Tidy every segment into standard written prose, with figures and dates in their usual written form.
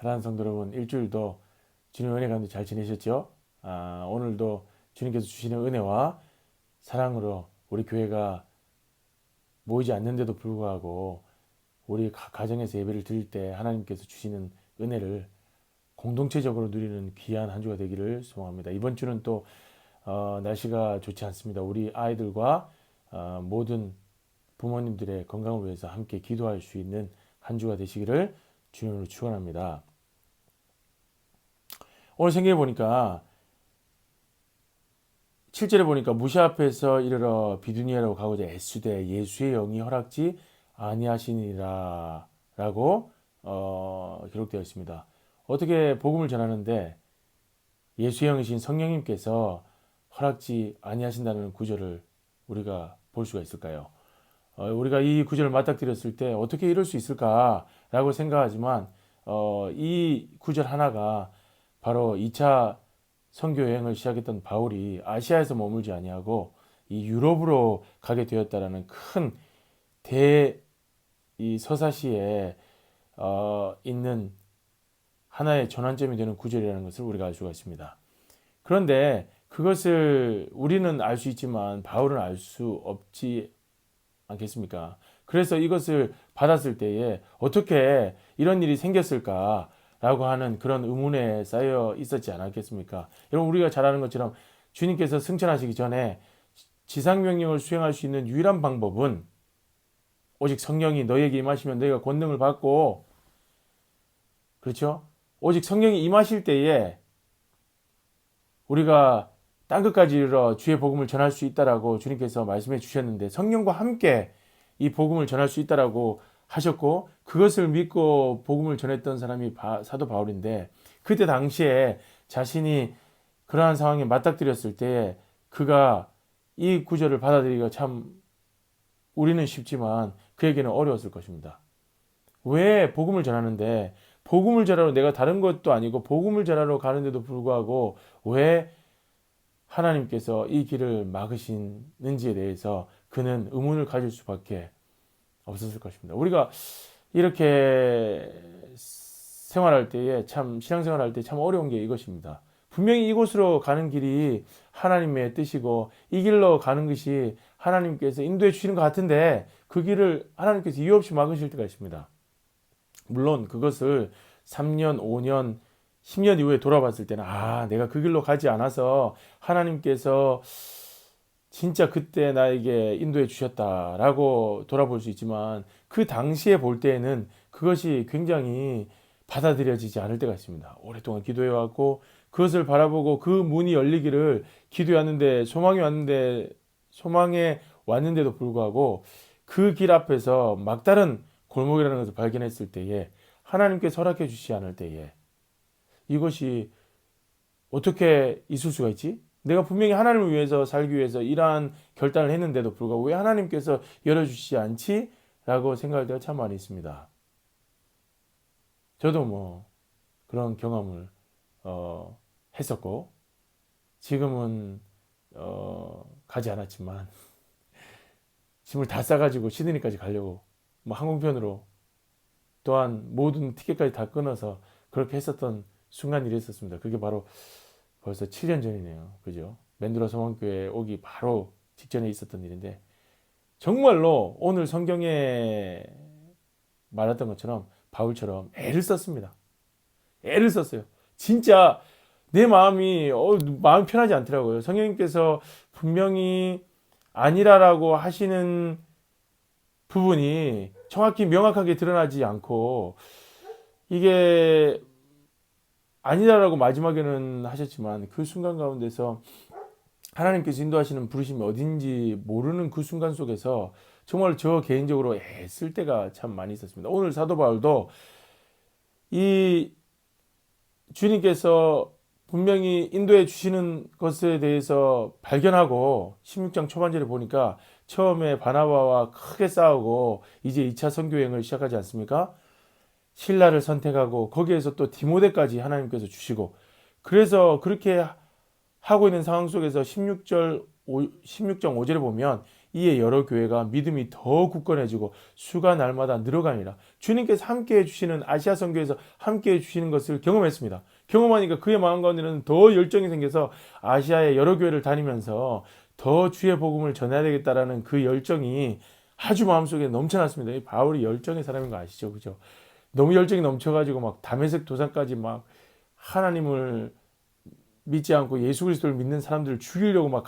사랑하는 성도 여러분, 일주일도 주님 은혜 가운데 잘 지내셨죠? 오늘도 주님께서 주시는 은혜와 사랑으로 우리 교회가 모이지 않는데도 불구하고 우리 가정에서 예배를 드릴 때 하나님께서 주시는 은혜를 공동체적으로 누리는 귀한 한 주가 되기를 소망합니다. 이번 주는 또 날씨가 좋지 않습니다. 우리 아이들과 모든 부모님들의 건강을 위해서 함께 기도할 수 있는 한 주가 되시기를 주님으로 축원합니다. 오늘 생각해 보니까 7절에 보니까 무시 앞에서 이르러 비두니아로 가고자 애쓰되 예수의 영이 허락지 아니하시니라 라고 기록되어 있습니다. 어떻게 복음을 전하는데 예수의 영이신 성령님께서 허락지 아니하신다는 구절을 우리가 볼 수가 있을까요? 우리가 이 구절을 맞닥뜨렸을 때 어떻게 이럴 수 있을까라고 생각하지만 이 구절 하나가 바로 2차 선교 여행을 시작했던 바울이 아시아에서 머물지 아니하고 이 유럽으로 가게 되었다라는 큰 이 서사시에 있는 하나의 전환점이 되는 구절이라는 것을 우리가 알 수가 있습니다. 그런데 그것을 우리는 알 수 있지만 바울은 알 수 없지 않겠습니까? 그래서 이것을 받았을 때에 어떻게 이런 일이 생겼을까라고 하는 그런 의문에 쌓여 있었지 않았겠습니까? 여러분, 우리가 잘 아는 것처럼 주님께서 승천하시기 전에 지상명령을 수행할 수 있는 유일한 방법은 오직 성령이 너에게 임하시면 너희가 권능을 받고, 그렇죠? 오직 성령이 임하실 때에 우리가 땅끝까지 이르러 주의 복음을 전할 수 있다라고 주님께서 말씀해 주셨는데, 성령과 함께 이 복음을 전할 수 있다라고 하셨고, 그것을 믿고 복음을 전했던 사람이 사도 바울인데, 그때 당시에 자신이 그러한 상황에 맞닥뜨렸을 때 그가 이 구절을 받아들이기가 참 우리는 쉽지만 그에게는 어려웠을 것입니다. 왜 복음을 전하는데, 복음을 전하러 내가 다른 것도 아니고 복음을 전하러 가는데도 불구하고 왜 하나님께서 이 길을 막으시는지에 대해서 그는 의문을 가질 수밖에 없었을 것입니다. 우리가 이렇게 생활할 때에 참, 신앙생활할 때 참 어려운 게 이것입니다. 분명히 이곳으로 가는 길이 하나님의 뜻이고 이 길로 가는 것이 하나님께서 인도해 주시는 것 같은데 그 길을 하나님께서 이유 없이 막으실 때가 있습니다. 물론 그것을 3년, 5년, 10년 이후에 돌아봤을 때는 내가 그 길로 가지 않아서 하나님께서 진짜 그때 나에게 인도해 주셨다라고 돌아볼 수 있지만, 그 당시에 볼 때에는 그것이 굉장히 받아들여지지 않을 때가 있습니다. 오랫동안 기도해 왔고 그것을 바라보고 그 문이 열리기를 기도해 왔는데 소망에 왔는데도 불구하고 그 길 앞에서 막다른 골목이라는 것을 발견했을 때에, 하나님께서 허락해 주시지 않을 때에 이것이 어떻게 있을 수가 있지? 내가 분명히 하나님을 위해서 살기 위해서 이러한 결단을 했는데도 불구하고 왜 하나님께서 열어주시지 않지? 라고 생각할 때가 참 많이 있습니다. 저도 그런 경험을 했었고, 지금은 가지 않았지만 짐을 다 싸가지고 시드니까지 가려고 항공편으로 또한 모든 티켓까지 다 끊어서 그렇게 했었던 순간일이 있었습니다. 그게 바로 벌써 7년 전이네요. 그죠? 맨두라 소망교회 오기 바로 직전에 있었던 일인데, 정말로 오늘 성경에 말했던 것처럼 바울처럼 애를 썼습니다. 애를 썼어요. 진짜 내 마음이 편하지 않더라고요. 성령님께서 분명히 아니라라고 하시는 부분이 정확히 명확하게 드러나지 않고, 이게 아니다라고 마지막에는 하셨지만 그 순간 가운데서 하나님께서 인도하시는 부르심이 어딘지 모르는 그 순간 속에서 정말 저 개인적으로 애쓸 때가 참 많이 있었습니다. 오늘 사도 바울도 이 주님께서 분명히 인도해 주시는 것에 대해서 발견하고 16장 초반절에 보니까 처음에 바나바와 크게 싸우고 이제 2차 선교여행을 시작하지 않습니까? 신라를 선택하고 거기에서 또 디모데까지 하나님께서 주시고, 그래서 그렇게 하고 있는 상황 속에서 16장 5절에 보면 이에 여러 교회가 믿음이 더 굳건해지고 수가 날마다 늘어가니라. 주님께서 함께해 주시는 아시아 선교에서 함께해 주시는 것을 경험했습니다. 경험하니까 그의 마음 가운데는 더 열정이 생겨서 아시아의 여러 교회를 다니면서 더 주의 복음을 전해야 되겠다라는 그 열정이 아주 마음속에 넘쳐났습니다. 이 바울이 열정의 사람인 거 아시죠? 그죠? 너무 열정이 넘쳐가지고 막 다메섹 도상까지 막 하나님을 믿지 않고 예수 그리스도를 믿는 사람들을 죽이려고 막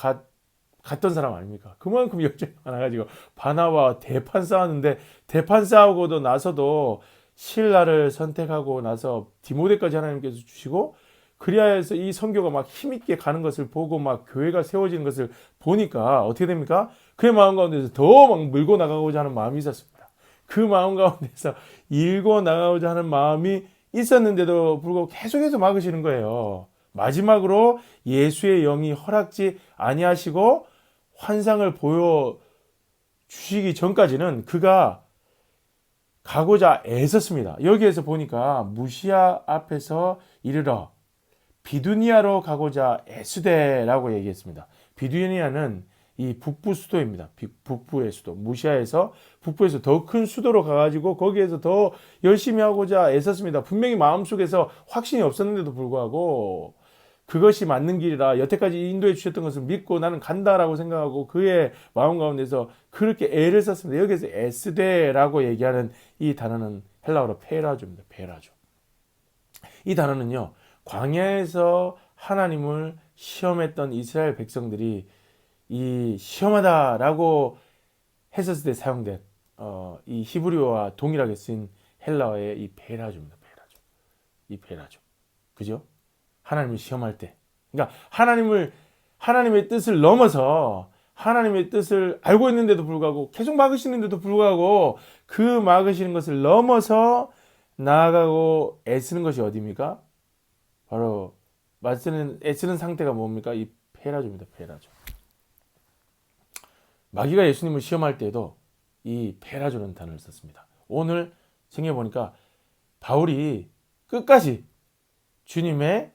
갔던 사람 아닙니까? 그만큼 열정이 많아가지고 바나바와 대판 싸웠는데 대판 싸우고도 나서도 신라를 선택하고 나서 디모데까지 하나님께서 주시고 그리하여서 이 선교가 막 힘있게 가는 것을 보고 막 교회가 세워지는 것을 보니까 어떻게 됩니까? 그의 마음 가운데서 더 막 밀고 나가고자 하는 마음이 있었습니다. 그 마음 가운데서 일고 나가고자 하는 마음이 있었는데도 불구하고 계속해서 막으시는 거예요. 마지막으로 예수의 영이 허락지 아니하시고 환상을 보여 주시기 전까지는 그가 가고자 애썼습니다. 여기에서 보니까 무시아 앞에서 이르러 비두니아로 가고자 애쓰되라고 얘기했습니다. 비두니아는 이 북부 수도입니다. 북부의 수도. 무시아에서 북부에서 더 큰 수도로 가가지고 거기에서 더 열심히 하고자 애썼습니다. 분명히 마음속에서 확신이 없었는데도 불구하고 그것이 맞는 길이라 여태까지 인도해 주셨던 것을 믿고 나는 간다라고 생각하고 그의 마음 가운데서 그렇게 애를 썼습니다. 여기서 애쓰되라고 얘기하는 이 단어는 헬라어로 페라조입니다. 페라조. 이 단어는요. 광야에서 하나님을 시험했던 이스라엘 백성들이 이 시험하다라고 했었을 때 사용된 이 히브리어와 동일하게 쓰인 헬라어의 이 페라조입니다. 페라조. 이 페라조. 그죠? 하나님을 시험할 때. 그러니까 하나님의 뜻을 넘어서 하나님의 뜻을 알고 있는데도 불구하고 계속 막으시는데도 불구하고 그 막으시는 것을 넘어서 나아가고 애쓰는 것이 어디입니까? 바로 애쓰는 상태가 뭡니까? 이 페라조입니다. 페라조. 마귀가 예수님을 시험할 때에도 이 페라조라는 단어를 썼습니다. 오늘 생각해 보니까 바울이 끝까지 주님의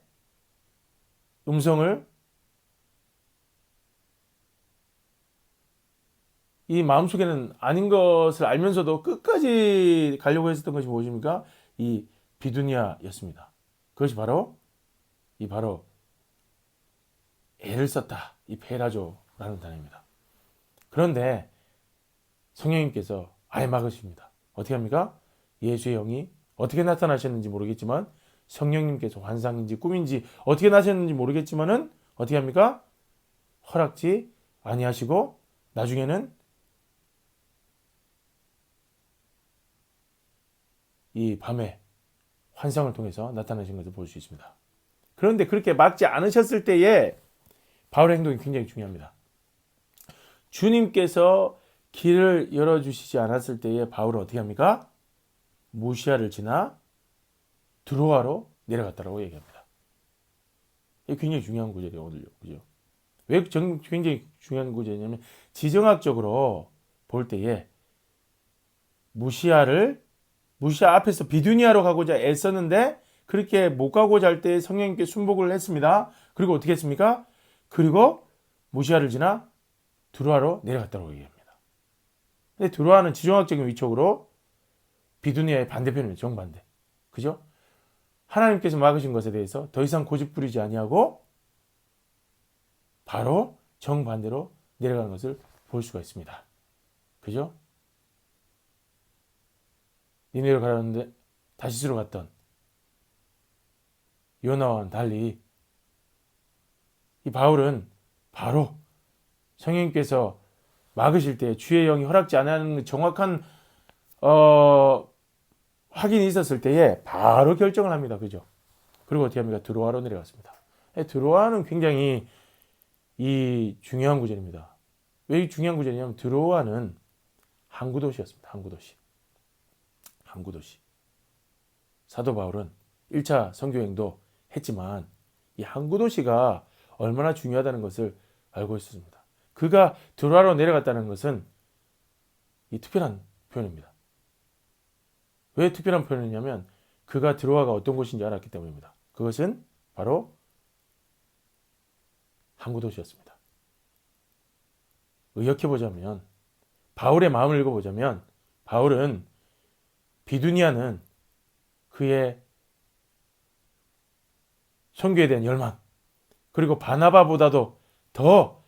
음성을 이 마음속에는 아닌 것을 알면서도 끝까지 가려고 했었던 것이 무엇입니까? 이 비두니아였습니다. 그것이 바로 애를 썼다. 이 페라조라는 단어입니다. 그런데 성령님께서 아예 막으십니다. 어떻게 합니까? 예수의 영이 어떻게 나타나셨는지 모르겠지만 성령님께서 환상인지 꿈인지 어떻게 나셨는지 모르겠지만은 어떻게 합니까? 허락지 아니하시고 나중에는 이 밤에 환상을 통해서 나타나신 것을 볼 수 있습니다. 그런데 그렇게 막지 않으셨을 때에 바울의 행동이 굉장히 중요합니다. 주님께서 길을 열어주시지 않았을 때에 바울은 어떻게 합니까? 무시아를 지나 드로아로 내려갔다라고 얘기합니다. 이게 굉장히 중요한 구절이에요, 오늘요. 그죠? 왜 굉장히 중요한 구절이냐면 지정학적으로 볼 때에 무시아 앞에서 비두니아로 가고자 애썼는데 그렇게 못 가고자 할 때 성령님께 순복을 했습니다. 그리고 어떻게 했습니까? 그리고 무시아를 지나 드로아로 내려갔다고 얘기합니다. 근데 드로아는 지정학적인 위촉으로 비두니아의 반대편입니다. 정반대. 그죠? 하나님께서 막으신 것에 대해서 더 이상 고집 부리지 아니하고 바로 정반대로 내려가는 것을 볼 수가 있습니다. 그죠? 니네로 가라는데 다시스로 갔던 요나와는 달리 이 바울은 바로 성령님께서 막으실 때 주의 영이 허락지 않는 정확한 확인이 있었을 때에 바로 결정을 합니다. 그죠? 그리고 어떻게 합니까? 드로아로 내려갔습니다. 드로아는 굉장히 이 중요한 구절입니다. 왜 중요한 구절이냐면 드로아는 항구 도시였습니다. 항구 도시. 사도 바울은 1차 선교행도 했지만 이 항구 도시가 얼마나 중요하다는 것을 알고 있었습니다. 그가 드로아로 내려갔다는 것은 이 특별한 표현입니다. 왜 특별한 표현이냐면 그가 드로아가 어떤 곳인지 알았기 때문입니다. 그것은 바로 항구 도시였습니다. 의역해보자면 바울의 마음을 읽어보자면 바울은 비두니아는 그의 선교에 대한 열망, 그리고 바나바보다도 더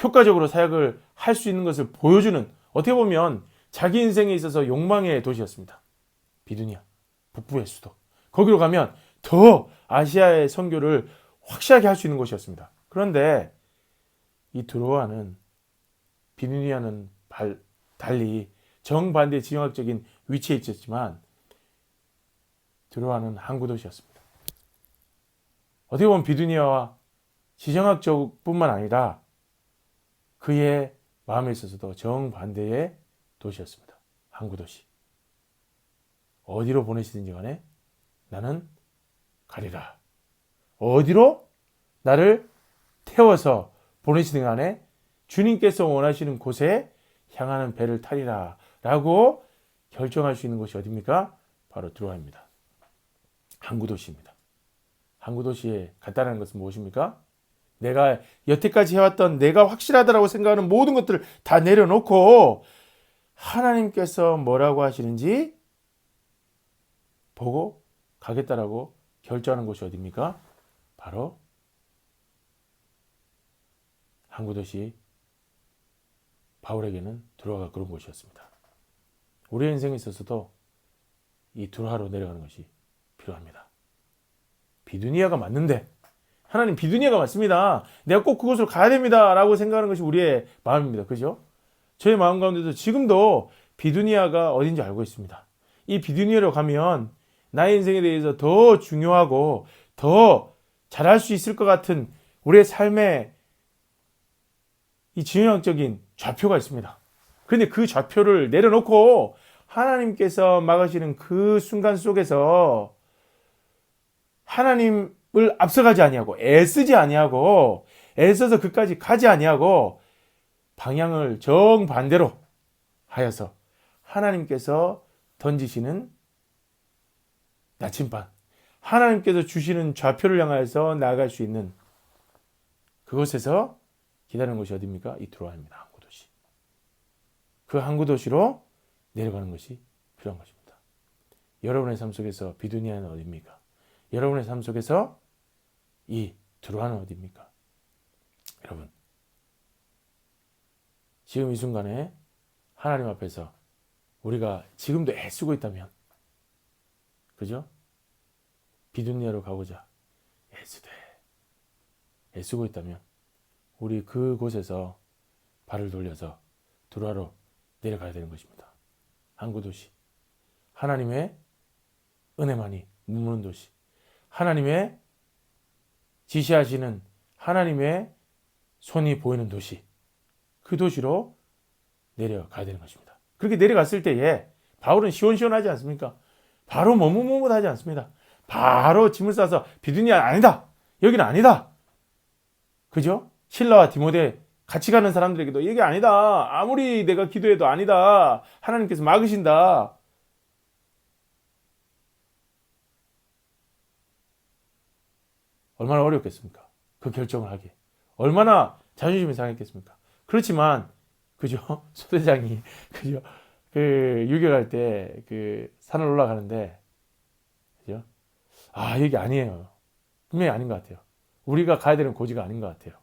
효과적으로 사역을 할 수 있는 것을 보여주는, 어떻게 보면 자기 인생에 있어서 욕망의 도시였습니다. 비두니아, 북부의 수도. 거기로 가면 더 아시아의 선교를 확실하게 할 수 있는 곳이었습니다. 그런데 이 드로아는 비두니아는 달리 정반대 지형학적인 위치에 있었지만 드로아는 항구 도시였습니다. 어떻게 보면 비두니아와 지정학적 뿐만 아니라 그의 마음에 있어서도 정반대의 도시였습니다. 항구 도시. 어디로 보내시든지 간에 나는 가리라. 어디로 나를 태워서 보내시든 간에 주님께서 원하시는 곳에 향하는 배를 타리라 라고 결정할 수 있는 곳이 어디입니까? 바로 드로아입니다. 항구 도시입니다. 항구 도시에 갔다는 것은 무엇입니까? 내가 여태까지 해왔던 내가 확실하다라고 생각하는 모든 것들을 다 내려놓고 하나님께서 뭐라고 하시는지 보고 가겠다라고 결정하는 곳이 어디입니까? 바로 항구 도시 바울에게는 드로아가 그런 곳이었습니다. 우리의 인생에 있어서도 이 드로아로 내려가는 것이 필요합니다. 비두니아가 맞는데, 하나님 비두니아가 맞습니다. 내가 꼭 그곳으로 가야 됩니다. 라고 생각하는 것이 우리의 마음입니다. 그죠? 저의 마음 가운데도 지금도 비두니아가 어딘지 알고 있습니다. 이 비두니아로 가면 나의 인생에 대해서 더 중요하고 더 잘할 수 있을 것 같은 우리의 삶의 이 지형학적인 좌표가 있습니다. 그런데 그 좌표를 내려놓고 하나님께서 막으시는 그 순간 속에서 하나님을 앞서가지 아니하고 애쓰지 아니하고 애써서 그까지 가지 아니하고 방향을 정반대로 하여서 하나님께서 던지시는 나침반, 하나님께서 주시는 좌표를 향하여서 나아갈 수 있는 그곳에서 기다리는 곳이 어디입니까? 이 드로아입니다. 항구 도시. 그 항구 도시로 내려가는 것이 필요한 것입니다. 여러분의 삶 속에서 비두니아는 어디입니까? 여러분의 삶 속에서 이 드로아는 어디입니까? 여러분, 지금 이 순간에 하나님 앞에서 우리가 지금도 애쓰고 있다면, 그죠? 비두니아로 가고자 애쓰고 있다면 우리 그곳에서 발을 돌려서 드로아로 내려가야 되는 것입니다. 항구 도시, 하나님의 은혜만이 머무는 도시, 하나님의 지시하시는 하나님의 손이 보이는 도시, 그 도시로 내려가야 되는 것입니다. 그렇게 내려갔을 때에 바울은 시원시원하지 않습니까? 바로 머뭇머뭇하지 않습니다. 바로 짐을 싸서 비두니아 아니다, 여기는 아니다, 그죠? 실라와 디모데 같이 가는 사람들에게도 이게 아니다, 아무리 내가 기도해도 아니다, 하나님께서 막으신다. 얼마나 어렵겠습니까? 그 결정을 하기에 얼마나 자존심이 상했겠습니까? 그렇지만 그죠? 소대장이 그죠? 그 유격할 때 그 산을 올라가는데, 그죠? 아, 여기 아니에요. 분명히 아닌 것 같아요. 우리가 가야 되는 고지가 아닌 것 같아요.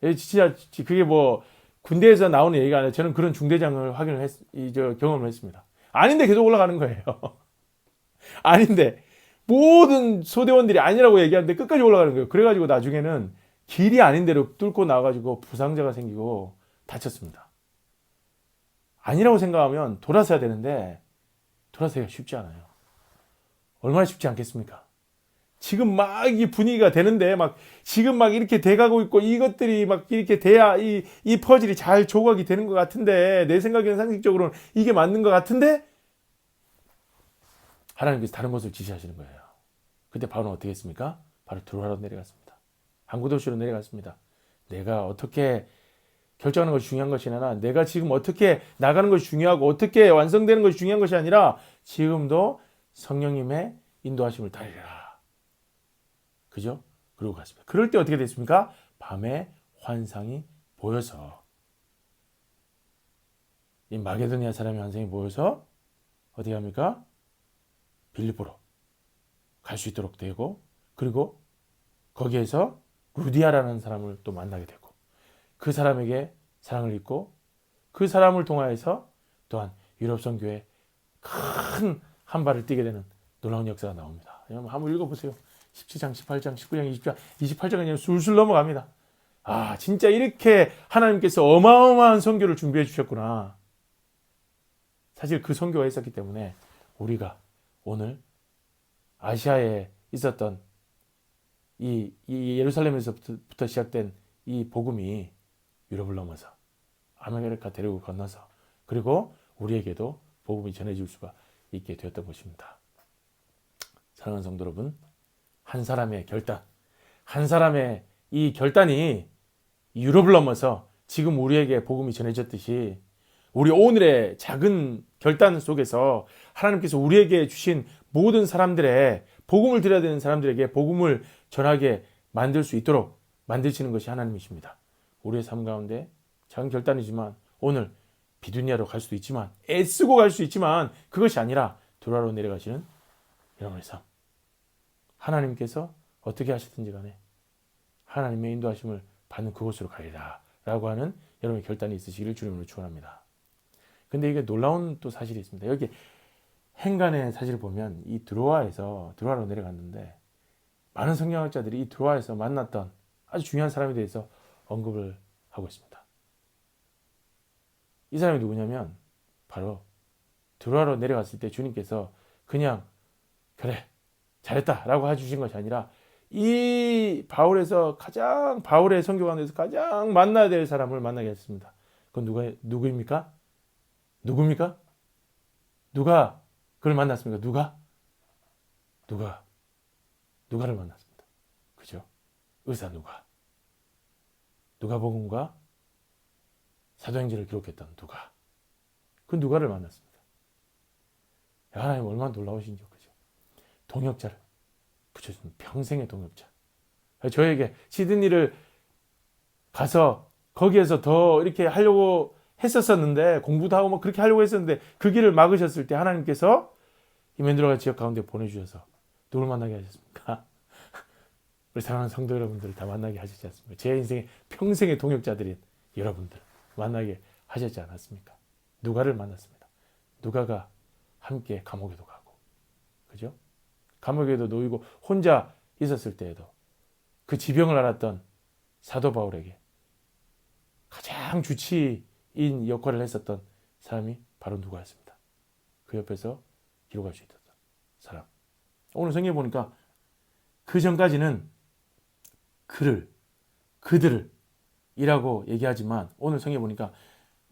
예, 진짜 그게 뭐 군대에서 나오는 얘기가 아니라 저는 그런 중대장을 경험을 했습니다. 아닌데 계속 올라가는 거예요. 아닌데 모든 소대원들이 아니라고 얘기하는데 끝까지 올라가는 거예요. 그래가지고 나중에는 길이 아닌 데로 뚫고 나와가지고 부상자가 생기고 다쳤습니다. 아니라고 생각하면 돌아서야 되는데 돌아서기가 쉽지 않아요. 얼마나 쉽지 않겠습니까? 지금 막 이 분위기가 되는데 지금 막 이렇게 돼가고 있고 이것들이 막 이렇게 돼야 이 퍼즐이 잘 조각이 되는 것 같은데, 내 생각에는 상식적으로는 이게 맞는 것 같은데 하나님께서 다른 것을 지시하시는 거예요. 그때 바울은 어떻게 했습니까? 바로 드로아로 내려갔습니다. 항구 도시로 내려갔습니다. 내가 어떻게 결정하는 것이 중요한 것이 아니라 내가 지금 어떻게 나가는 것이 중요하고 어떻게 완성되는 것이 중요한 것이 아니라 지금도 성령님의 인도하심을 따르라. 그죠? 그러고 갔습니다. 그럴 때 어떻게 됐습니까? 밤에 환상이 보여서 이 마게도니아 사람의 환상이 모여서 어디 갑니까? 빌립보로 갈 수 있도록 되고, 그리고 거기에서 루디아라는 사람을 또 만나게 되고, 그 사람에게 사랑을 입고, 그 사람을 통하여서 또한 유럽 선교에 큰 한 발을 뛰게 되는 놀라운 역사가 나옵니다. 여러분 한번 읽어보세요. 17장, 18장, 19장, 20장, 28장은 그냥 술술 넘어갑니다. 아, 진짜 이렇게 하나님께서 어마어마한 선교를 준비해 주셨구나. 사실 그 선교가 있었기 때문에 우리가 오늘 아시아에 있었던 이 예루살렘에서부터 시작된 이 복음이 유럽을 넘어서 아메리카 대륙을 건너서, 그리고 우리에게도 복음이 전해질 수가 있게 되었던 것입니다. 사랑하는 성도 여러분, 한 사람의 결단, 한 사람의 이 결단이 유럽을 넘어서 지금 우리에게 복음이 전해졌듯이, 우리 오늘의 작은 결단 속에서 하나님께서 우리에게 주신 모든 사람들의 복음을 드려야 되는 사람들에게 복음을 전하게 만들 수 있도록 만드시는 것이 하나님이십니다. 우리의 삶 가운데 작은 결단이지만, 오늘 비두니아로 갈 수도 있지만, 애쓰고 갈 수 있지만, 그것이 아니라 두라로 내려가시는 여러분의 삶, 하나님께서 어떻게 하시든지 간에 하나님의 인도하심을 받는 그곳으로 가리라 라고 하는 여러분의 결단이 있으시기를 주님으로 축원합니다. 근데 이게 놀라운 또 사실이 있습니다. 여기 행간의 사실을 보면 이 드로아로 내려갔는데, 많은 성경학자들이 이 드로아에서 만났던 아주 중요한 사람에 대해서 언급을 하고 있습니다. 이 사람이 누구냐면 바로 드로아로 내려갔을 때 주님께서 그냥 그래 잘했다 라고 해주신 것이 아니라, 이 바울의 선교 가운데서 가장 만나야 될 사람을 만나게 했습니다. 그건 누구입니까? 누가 그를 만났습니까? 누가를 만났습니다. 그죠? 의사 누가복음과 사도행전을 기록했던 그 누가를 만났습니다. 하나님 얼마나 놀라우신지요. 그죠? 동역자를 붙여주는 평생의 동역자. 저에게 시드니를 가서 거기에서 더 이렇게 하려고 했었는데, 공부도 하고 뭐 그렇게 하려고 했었는데, 그 길을 막으셨을 때 하나님께서 이 맨드로가 지역 가운데 보내주셔서 누굴 만나게 하셨습니까? 우리 사랑하는 성도 여러분들을 다 만나게 하시지 않습니까? 제 인생의 평생의 동역자들인 여러분들 만나게 하셨지 않았습니까? 누가를 만났습니다. 누가가 함께 감옥에도 가고, 그죠? 감옥에도 놓이고 혼자 있었을 때에도 그 지병을 앓았던 사도 바울에게 가장 주치인 역할을 했었던 사람이 바로 누가였습니다. 그 옆에서 기록할 수 있었던 사람. 오늘 성경에 보니까 그 전까지는 그들을 이라고 얘기하지만, 오늘 성경에 보니까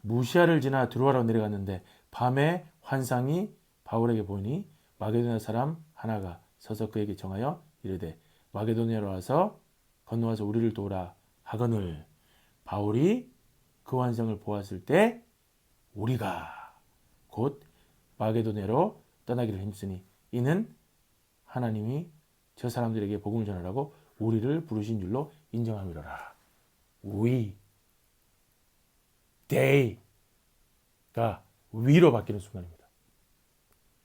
무시아를 지나 드로아로 내려갔는데 밤에 환상이 바울에게 보이니 마게도냐 사람 하나가 서서 그에게 정하여 이르되 마게도냐로 와서 건너와서 우리를 도우라 하거늘, 바울이 그 환상을 보았을 때 우리가 곧 마게도냐로 떠나기를 힘쓰니 이는 하나님이 저 사람들에게 복음을 전하라고 우리를 부르신 줄로 인정함이로라. they가 위로 바뀌는 순간입니다.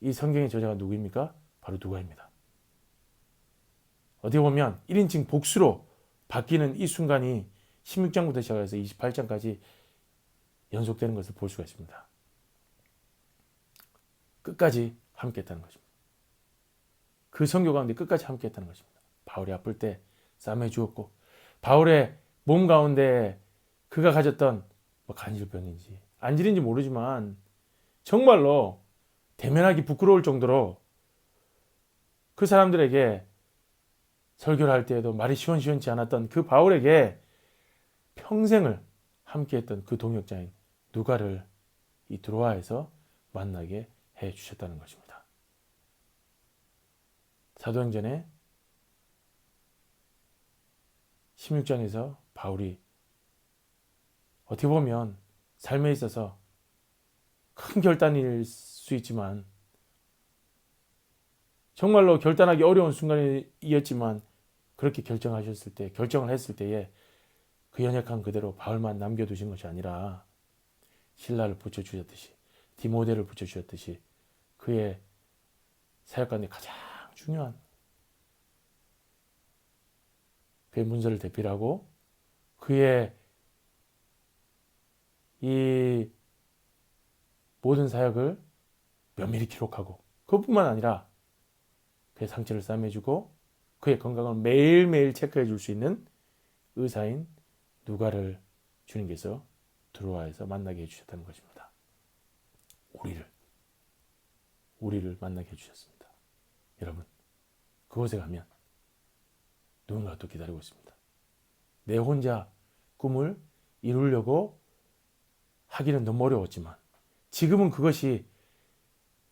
이 성경의 저자가 누구입니까? 바로 누가입니다. 어떻게 보면 1인칭 복수로 바뀌는 이 순간이 16장부터 시작해서 28장까지 연속되는 것을 볼 수가 있습니다. 끝까지 함께했다는 것입니다. 그 선교 가운데 끝까지 함께했다는 것입니다. 바울이 아플 때 싸매 주었고, 바울의 몸 가운데 그가 가졌던 간질병인지 안질인지 모르지만 정말로 대면하기 부끄러울 정도로 그 사람들에게 설교를 할 때에도 말이 시원시원치 않았던 그 바울에게 평생을 함께했던 그 동역자인 누가를 이 드로아에서 만나게 해 주셨다는 것입니다. 사도행전의 16장에서 바울이 어떻게 보면 삶에 있어서 큰 결단일 수 있지만, 정말로 결단하기 어려운 순간이었지만, 그렇게 결정을 했을 때에 그 연약한 그대로 바울만 남겨두신 것이 아니라 신라를 붙여주셨듯이 디모데를 붙여주셨듯이 그의 사역 가운데 가장 중요한 그의 문서를 대필하고 그의 이 모든 사역을 면밀히 기록하고 그것뿐만 아니라 그의 상처를 싸매주고 그의 건강을 매일매일 체크해 줄 수 있는 의사인 누가를 주님께서 드로아에서 만나게 해주셨다는 것입니다. 우리를 만나게 해주셨습니다. 여러분, 그곳에 가면 누군가가 또 기다리고 있습니다. 내 혼자 꿈을 이루려고 하기는 너무 어려웠지만 지금은 그것이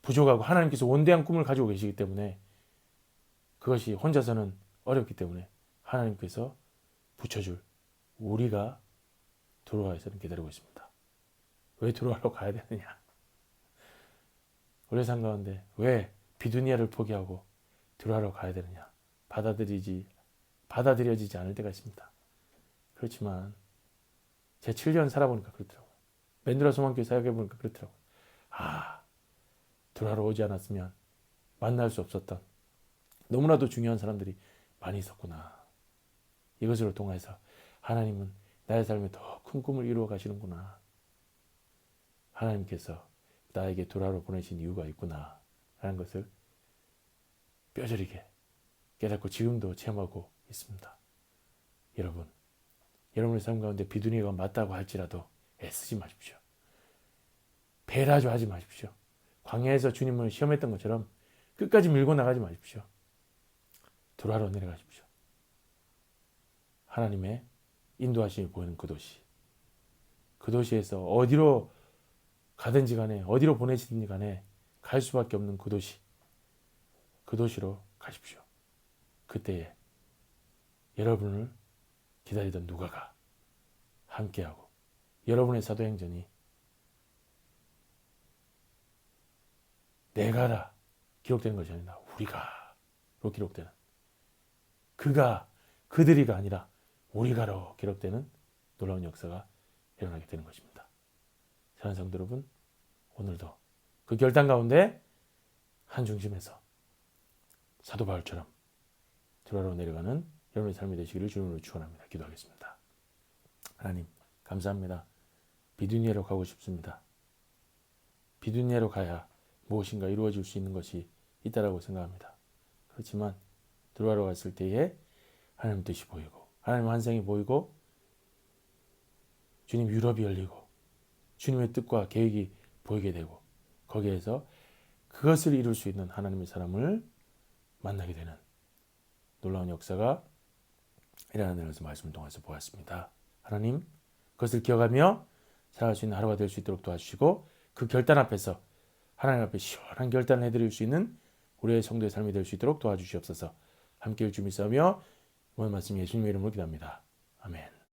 부족하고 하나님께서 원대한 꿈을 가지고 계시기 때문에 그것이 혼자서는 어렵기 때문에 하나님께서 붙여줄 우리가 드로아에서는 기다리고 있습니다. 왜 드로아로 가야 되느냐? 우리 삶 가운데 왜 비두니아를 포기하고 드로아로 가야 되느냐? 받아들여지지 않을 때가 있습니다. 그렇지만 제 7년 살아보니까 그렇더라고요. 맨드라 소망교회 사역해보니까 그렇더라고요. 드로아로 오지 않았으면 만날 수 없었던 너무나도 중요한 사람들이 많이 있었구나. 이것으로 통해서 하나님은 나의 삶에 더 큰 꿈을 이루어 가시는구나. 하나님께서 나에게 드로아로 보내신 이유가 있구나 라는 것을 뼈저리게 깨닫고 지금도 체험하고 있습니다. 여러분의 삶 가운데 비두니가 맞다고 할지라도 애쓰지 마십시오. 배라도 하지 마십시오. 광야에서 주님을 시험했던 것처럼 끝까지 밀고 나가지 마십시오. 드로아로 내려가십시오. 하나님의 인도하심이 보이는 그 도시에서 어디로 가든지 간에 어디로 보내시든지 간에 갈 수밖에 없는 그 도시로 가십시오. 그때에 여러분을 기다리던 누가가 함께하고 여러분의 사도행전이 내가라 기록되는 것이 아니라 우리가로 기록되는 그들이가 아니라 우리가로 기록되는 놀라운 역사가 일어나게 되는 것입니다. 사랑하는 성도 여러분, 오늘도 그 결단 가운데 한 중심에서 사도 바울처럼 드로아로 내려가는 여러분의 삶이 되시기를 주님으로 축원합니다. 기도하겠습니다. 하나님 감사합니다. 비두니아로 가고 싶습니다. 비두니아로 가야 무엇인가 이루어질 수 있는 것이 있다라고 생각합니다. 그렇지만 드로아로 갔을 때에 하나님 뜻이 보이고 하나님 환상이 보이고 주님 유럽이 열리고 주님의 뜻과 계획이 보이게 되고 거기에서 그것을 이룰 수 있는 하나님의 사람을 만나게 되는 놀라운 역사가 일어나는 것을 말씀을 통해서 보았습니다. 하나님 그것을 기억하며 살아갈 수 있는 하루가 될 수 있도록 도와주시고 그 결단 앞에서 하나님 앞에 시원한 결단을 해드릴 수 있는 우리의 성도의 삶이 될 수 있도록 도와주시옵소서. 함께 일 주님이 싸우며 오늘 말씀 예수님의 이름으로 기도합니다. 아멘.